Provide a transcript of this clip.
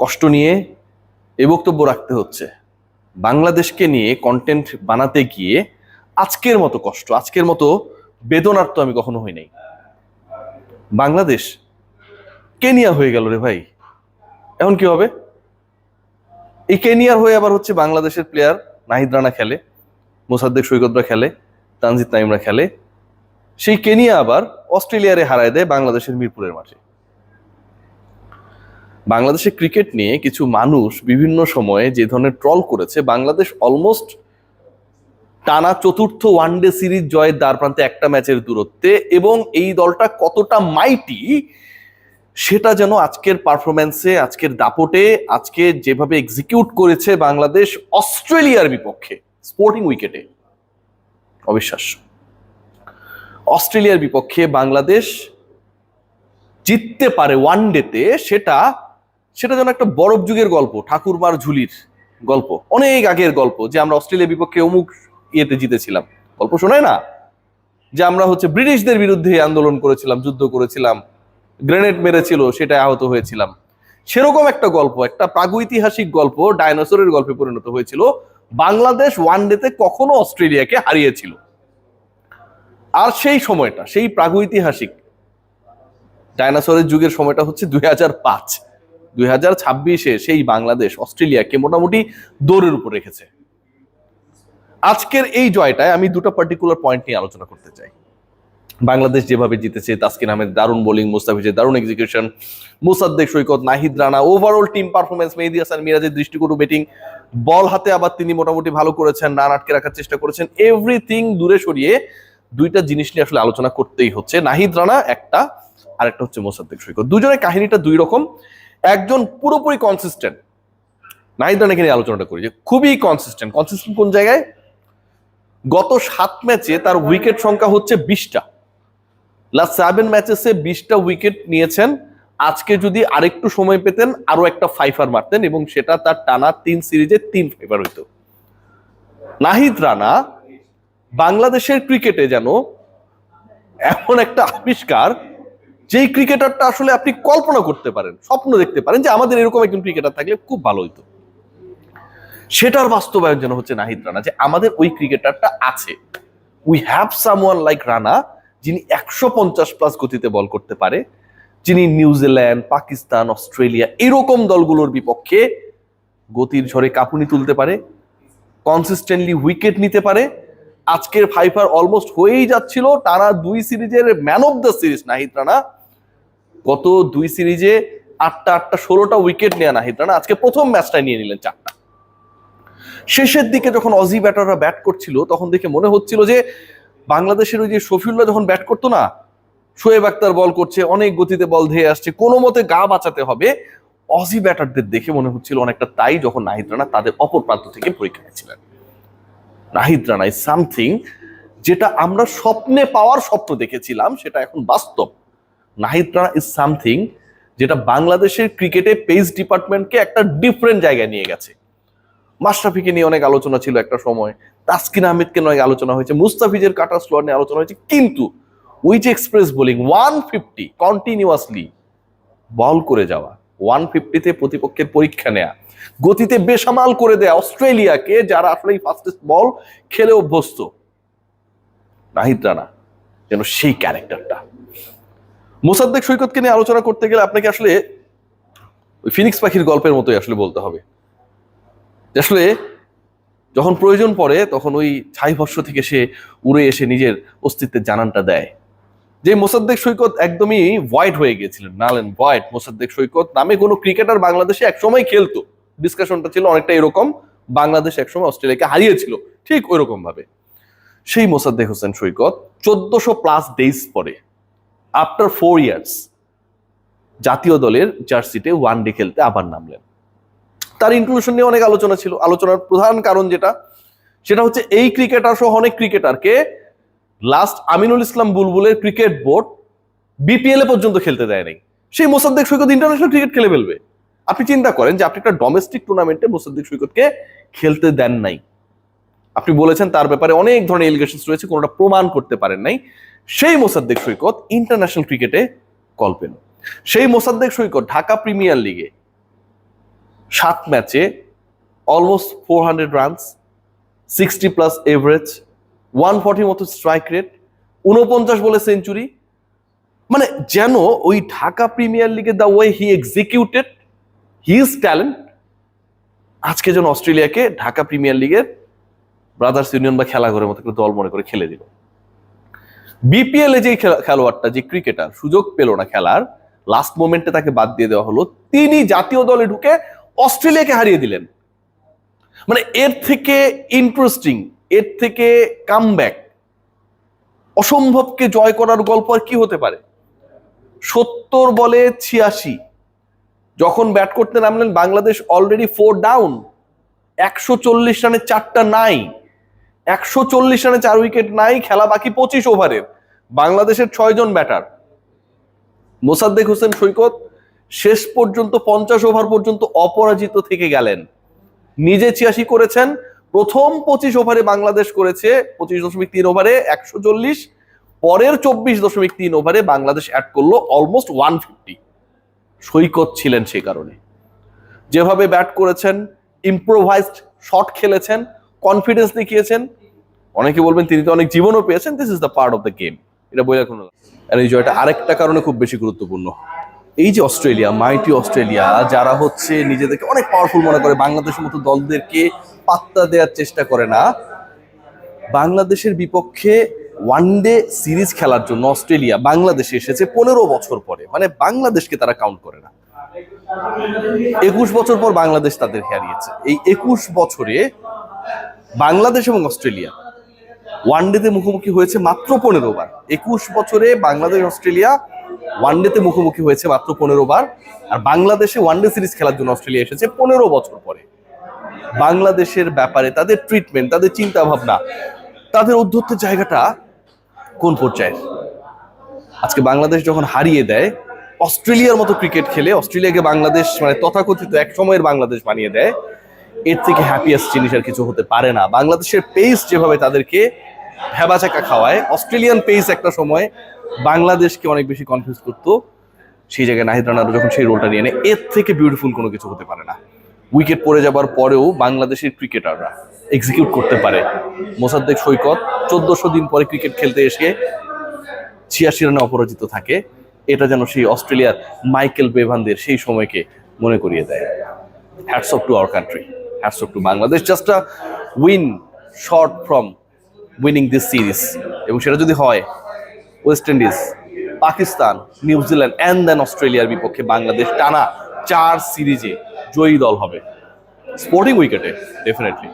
কষ্ট নিয়ে এ বক্তব্য রাখতে হচ্ছে। বাংলাদেশকে নিয়ে কন্টেন্ট বানাতে গিয়ে আজকের মতো কষ্ট, আজকের মতো বেদনার তো আমি কখনো হই নাই। বাংলাদেশ কেনিয়া হয়ে গেল রে ভাই, এখন কি হবে? এই কেনিয়ার হয়ে আবার হচ্ছে বাংলাদেশের প্লেয়ার নাহিদ রানা খেলে, মোসাদ্দেক সৈকতরা খেলে, তানজিদ তামিমরা খেলে। সেই কেনিয়া আবার অস্ট্রেলিয়ারে হারায় দেয় বাংলাদেশের মিরপুরের মাঠে। বাংলাদেশের ক্রিকেট নিয়ে কিছু মানুষ বিভিন্ন সময়ে যে ধরনের ট্রল করেছে, বাংলাদেশ অলমোস্ট টানা চতুর্থ ওয়ানডে সিরিজ জয়ের দ্বারপ্রান্তে একটা ম্যাচের দূরত্বে, এবং এই দলটা কতটা মাইটি সেটা যেন আজকের পারফরম্যান্সে, আজকের দাপটে, আজকে যেভাবে এক্সিকিউট করেছে বাংলাদেশ অস্ট্রেলিয়ার বিপক্ষে স্পোর্টিং উইকেটে, অবিশ্বাস্য। অস্ট্রেলিয়ার বিপক্ষে বাংলাদেশ জিততে পারে ওয়ানডেতে, সেটা যেন একটা বরফ যুগের গল্প, ঠাকুরমার ঝুলির গল্প, অনেক আগের গল্প, যে আমরা অস্ট্রেলিয়ার বিপক্ষে অমুক ইয়েতে জিতেছিলাম। গল্প শোনায় না যে আমরা হচ্ছে ব্রিটিশদের বিরুদ্ধে আন্দোলন করেছিলাম, যুদ্ধ করেছিলাম, গ্রেনেড মেরেছিল, সেটা আহত হয়েছিলাম। সেরকম একটা গল্প, একটা প্রাগৈতিহাসিক গল্প, ডাইনোসরের গল্পে পরিণত হয়েছিল। বাংলাদেশ ওয়ানডেতে কখনো অস্ট্রেলিয়াকে হারিয়েছিল। আর সেই সময়টা, সেই প্রাগৈতিহাসিক ডাইনোসরের যুগের সময়টা হচ্ছে 2005। 2026-এ সেই বাংলাদেশ অস্ট্রেলিয়াকে মোটামুটি দৌড়ের উপর রেখেছে। আজকের এই জয়টায় আমি দুটো পার্টিকুলার পয়েন্ট নিয়ে আলোচনা করতে চাই। বাংলাদেশ যেভাবে জিতেছে, তাসকিন আহমেদ দারুণ বোলিং, মুস্তাফিজের দারুণ execution, Mosaddek Saikat, Nahid Rana, overall team performance, Mehedi Hasan মিরাজের দৃষ্টিকটু ব্যাটিং, বল হাতে আবার তিনি মোটামুটি ভালো করেছেন, রান আটকে রাখার চেষ্টা করেছেন, এভরিথিং দূরে সরিয়ে দুইটা জিনিস নিয়ে আসলে আলোচনা করতেই হচ্ছে। নাহিদ রানা একটা, আর একটা হচ্ছে মোসাদ্দেক সৈকত। দুজনের কাহিনীটা দুই রকম। একজন পুরোপুরি কনসিস্টেন্ট, নাহিদ রানাকে নিয়ে আলোচনাটা করি যে খুবই কনসিস্টেন্ট কোন জায়গায়? গত 7 ম্যাচে তার উইকেট সংখ্যা হচ্ছে 20টা। লাস্ট 7 ম্যাচেসে 20টা উইকেট নিয়েছেন। আজকে যদি আরেকটু সময় পেতেন আরো একটা ফাইফার মারতেন, এবং সেটা তার টানা 3 সিরিজে 3 ফাইফার হইতো। নাহিদ রানা বাংলাদেশের ক্রিকেটে যেন এমন একটা আবিষ্কার, যেই ক্রিকেটারটা আসলে আপনি কল্পনা করতে পারেন, স্বপ্ন দেখতে পারেন যে আমাদের এরকম একজন ক্রিকেটার থাকলে খুব ভালো হইতো। সেটার বাস্তবায়ন যেন হচ্ছে নাহিদ রানা, যে আমাদের ওই ক্রিকেটারটা আছে। We have someone like Rana, যিনি 150+ গতিতে বল করতে পারে, যিনি নিউজিল্যান্ড, পাকিস্তান, অস্ট্রেলিয়া এরকম দলগুলোর বিপক্ষে গতির ঝড়ে কাঁপুনি তুলতে পারে, কনসিস্টেন্টলি উইকেট নিতে পারে। আজকের ফাইফার অলমোস্ট হয়েই যাচ্ছিল। টানা 2 সিরিজের man of the series Nahid Rana. গত 2 সিরিজে 8টা 16টা উইকেট নেয়া নাহিদ রানা আজকে প্রথম ম্যাচটায় নিয়ে নিলেন 4টা। শেষের দিকে যখন অজি ব্যাটাররা ব্যাট করছিল, তখন দেখে মনে হচ্ছিল যে বাংলাদেশের ওই যে শফিউল্লাহ যখন ব্যাট করতো না, শোয়েব আক্তার বল করছে, অনেক গতিতে বল ধেয়ে আসছে, কোনো মতে গা বাঁচাতে হবে, অজি ব্যাটারদের দেখে মনে হচ্ছিল অনেকটা তাই যখন নাহিদ রানা তাদের অপর প্রান্ত থেকে পরীক্ষা নিয়েছিলেন। নাহিদ রানা ইজ সামথিং যেটা আমরা স্বপ্নে পাওয়ার স্বপ্ন দেখেছিলাম, সেটা এখন বাস্তব। নাহিদ রানা ইজ সামথিং যেটা বাংলাদেশের ক্রিকেটে পেস ডিপার্টমেন্টকে একটা ডিফারেন্ট জায়গায় নিয়ে গেছে। মাশরাফিকে নিয়ে অনেক আলোচনা ছিল একটা সময়, তাসকিন আহমেদকে নিয়ে অনেক আলোচনা হয়েছে, মুস্তাফিজের কাটা স্লোয়ার নিয়ে আলোচনা হয়েছে, কিন্তু ওই যে এক্সপ্রেস বোলিং 150 কন্টিনিউয়াসলি বল করে যাওয়া, 150-তে প্রতিপক্ষের পরীক্ষা নেয়া, গতিতে বেসামাল করে দেয়া অস্ট্রেলিয়াকে, যারা আসলে ফাস্টেস্ট বল খেলে অভ্যস্ত, নাহিদ রানা যেন সেই ক্যারেক্টারটা। মোসাদ্দেক সৈকতকে নিয়ে আলোচনা করতে গেলে আপনাকে আসলে ওই ফিনিক্স পাখির গল্পের মতোই আসলে বলতে হবে। আসলে যখন প্রয়োজন পড়ে তখন ওই ছাই ভস্য থেকে সে উড়ে এসে নিজের অস্তিত্বের জানানটা দেয়। যে মোসাদ্দেক সৈকত একদমই ভয়েড হয়ে গিয়েছিলেন, নাল এন্ড ভয়েড। মোসাদ্দেক সৈকত নামে কোনো ক্রিকেটার বাংলাদেশে একসময় খেলতো, ডিসকাশনটা ছিল অনেকটা এরকম, বাংলাদেশ একসময় অস্ট্রেলিয়াকে হারিয়েছিল ঠিক ওই রকম ভাবে। সেই মোসাদ্দেক হোসেন সৈকত 1400+ ডেজ পরে, আফটার 4 ইয়ার্স, জাতীয় দলের জার্সিতে ওয়ানডে খেলতে আবার নামলেন। তার ইনক্লুশন নিয়ে অনেক আলোচনা ছিল। আলোচনার প্রধান কারণ সেটা হচ্ছে এই ক্রিকেটার সহ অনেক ক্রিকেটারকে last Aminul Islam বুলবুলের cricket board BPL এ পর্যন্ত খেলতে দেয় নাই। সেই মোসাদ্দেক সৈকত ইন্টারন্যাশনাল ক্রিকেট খেলে ফেলবে। আপনি চিন্তা করেন যে আপনি একটা ডোমেস্টিক টুর্নামেন্টে মোসাদ্দেক সৈকতকে খেলতে দেন নাই। আপনি বলেছেন তার ব্যাপারে অনেক ধরনের এলিগেশনস রয়েছে, কোনোটা প্রমাণ করতে পারেন নাই। সেই মোসাদ্দেক সৈকত ইন্টারন্যাশনাল ক্রিকেটে কল পেল। সেই মোসাদ্দেক সৈকত ঢাকা প্রিমিয়ার লিগে 7 ম্যাচে অলমোস্ট 400 রানস, 60+ এভারেজ, 140 মতো স্ট্রাইক রেট, 49 বলে সেঞ্চুরি। মানে যেন ওই ঢাকা প্রিমিয়ার লিগে the way he executed his talent, আজকে যেন অস্ট্রেলিয়াকে ঢাকা প্রিমিয়ার লিগের ব্রাদার্স ইউনিয়ন বা খেলাঘরের মতো একটা দল মনে করে খেলে দিল। বিপিএল এ যে খেলোয়াড়টা, যে ক্রিকেটার সুযোগ পেল না খেলার, লাস্ট মোমেন্টে তাকে বাদ দিয়ে দেওয়া হলো, তিনি জাতীয় দলে ঢুকে অস্ট্রেলিয়াকে হারিয়ে দিলেন। মানে এর থেকে ইন্টারেস্টিং, এর থেকে কামব্যাক, অসম্ভবকে জয় করার গল্প আর কি হতে পারে? 70 বলে 86 যখন ব্যাট করতে নামলেন, বাংলাদেশ অলরেডি 4 ডাউন, 140 রানে 4টা নাই, 140 রানে 4 উইকেট নাই, খেলা বাকি 25 ওভারের। বাংলাদেশের 6 জন ব্যাটার, মোসাদ্দেক হোসেন সৈকত শেষ পর্যন্ত 50 ওভার পর্যন্ত অপরাজিত থেকে গেলেন। নিজে 86 করেছেন, প্রথম 25 ওভারে বাংলাদেশ করেছে 25.3 ওভারে 140, পরের 24.3 ওভারে বাংলাদেশ অ্যাড করলো অলমোস্ট 150। সৈকত ছিলেন সেই কারণে। যেভাবে ব্যাট করেছেন, ইম্প্রোভাইজড শট খেলেছেন, কনফিডেন্স দেখিয়েছেন, অনেকে বলবেন তিনি তো অনেক জীবনও পেয়েছেন, this is the part of the game, এটা বইলা কোনো। আর এই জয়টা আরেকটা কারণে খুব বেশি গুরুত্বপূর্ণ। এই যে অস্ট্রেলিয়া, মাইটি অস্ট্রেলিয়া, যারা হচ্ছে নিজেদেরকে অনেক পাওয়ারফুল মনে করে, বাংলাদেশের মতো দলদেরকে পাত্তা দেওয়ার চেষ্টা করে না, বাংলাদেশের বিপক্ষে ওয়ানডে সিরিজ খেলার জন্য অস্ট্রেলিয়া বাংলাদেশে এসেছে 15 বছর পরে। মানে বাংলাদেশকে তারা কাউন্ট করে না। 21 বছর পর বাংলাদেশ তাদের হারিয়েছে। এই 21 বছরে বাংলাদেশ এবং অস্ট্রেলিয়া ওয়ানডেতে মুখোমুখি হয়েছে মাত্র 15 বার। 21 বছরে বাংলাদেশ অস্ট্রেলিয়া ওয়ানডেতে মুখোমুখি হয়েছে মাত্র 15 বার। আর বাংলাদেশে ওয়ানডে সিরিজ খেলার জন্য অস্ট্রেলিয়া এসেছে 15 বছর পরে। বাংলাদেশের ব্যাপারে তাদের ট্রিটমেন্ট, তাদের চিন্তা ভাবনা, তাদের উদ্ধত্তের জায়গাটা কোন পর্যায়ে? আজকে বাংলাদেশ যখন হারিয়ে দেয়, অস্ট্রেলিয়ার মতো ক্রিকেট খেলে অস্ট্রেলিয়াকে বাংলাদেশ মানে তথাকথিত এক সময়ের বাংলাদেশ বানিয়ে দেয়, এর থেকে হ্যাপিয়েস্ট জিনিস আর কিছু হতে পারে না। বাংলাদেশের পেস যেভাবে তাদেরকে ভেবাচাকা খাওয়ায়, অস্ট্রেলিয়ান পেস একটা সময় বাংলাদেশকে অনেক বেশি কনফিউজ করতো, সেই জায়গায় নাহিদ রানারও যখন সেই রোলটা নিয়ে নেয়, এর থেকে বিউটিফুল কোনো কিছু হতে পারে না। উইকেট পড়ে যাবার পরেও বাংলাদেশের ক্রিকেটাররা এক্সিকিউট করতে পারে। মোসাদ্দেক সৈকত 1400 দিন পরে ক্রিকেট খেলতে এসে 86 রানে অপরাজিত থাকে, এটা যেন সেই অস্ট্রেলিয়ার মাইকেল বেভানদের সেই সময়কে মনে করিয়ে দেয়। Hats off to our country, hats off to Bangladesh, just a win short from winning this series. এবং সেটা যদি হয় West Indies, Pakistan, New Zealand and then অস্ট্রেলিয়ার বিপক্ষে বাংলাদেশ টানা 4 সিরিজে জয়ী দল হবে, স্পোর্টিং উইকেটে ডেফিনেটলি।